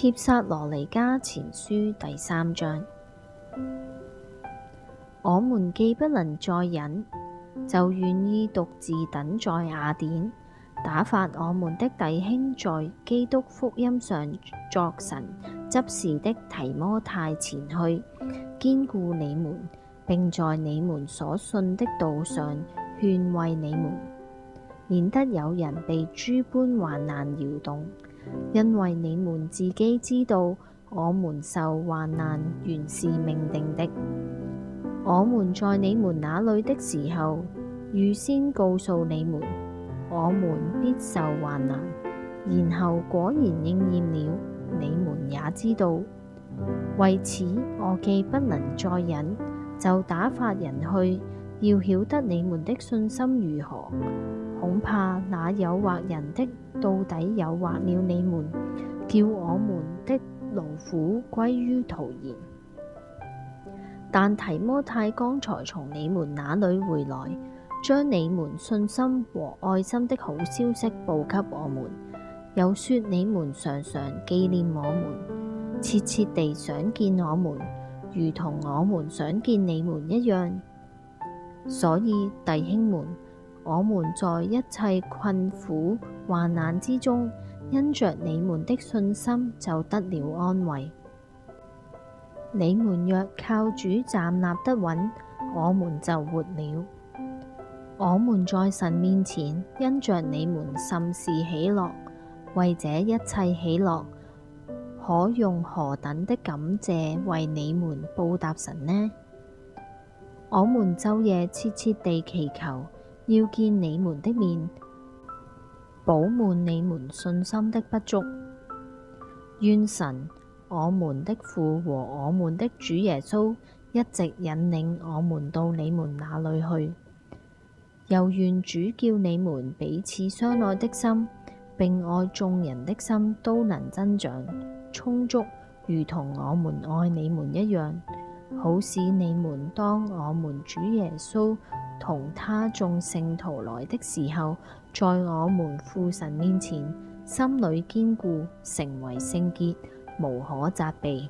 帖撒羅尼迦前書第3章。我們既不能再忍，就願意獨自等在雅典，打發我們的弟兄在基督福音上作神執事的提摩太前去，堅固你們，並在你們所信的道上勸慰你們，免得有人被諸般患難搖動。因為你們自己知道，我們受患難原是命定的。我們在你們那裏的時候，預先告訴你們，我們必受患難，然後果然應驗了，你們也知道。為此，我既不能再忍，就打發人去，要曉得你們的信心如何。恐怕那誘惑人的，到底誘惑了你們，叫我們的勞苦歸於徒然。但提摩太剛才從你們那裏回來，將你們信心和愛心的好消息報給我們，又說你們常常紀念我們，切切地想見我們，如同我們想見你們一樣。所以弟兄們，我們在一切困苦患難之中，因着你們的信心，就得了安慰。你們若靠主站立得穩，我們就活了。我們在神面前，因着你們甚是喜樂，為這一切喜樂，可用何等的感謝為你們報答神呢？我們晝夜切切地祈求，要見你們的面，補滿你們信心的不足。願神我們的父和我們的主耶穌一直引領我們到你們那裏去。又願主叫你們彼此相愛的心，並愛眾人的心都能增長充足，如同我們愛你們一樣，好使你們當我們主耶穌同他眾聖徒來的時候，在我們父神面前，心裏堅固，成為聖潔，無可責備。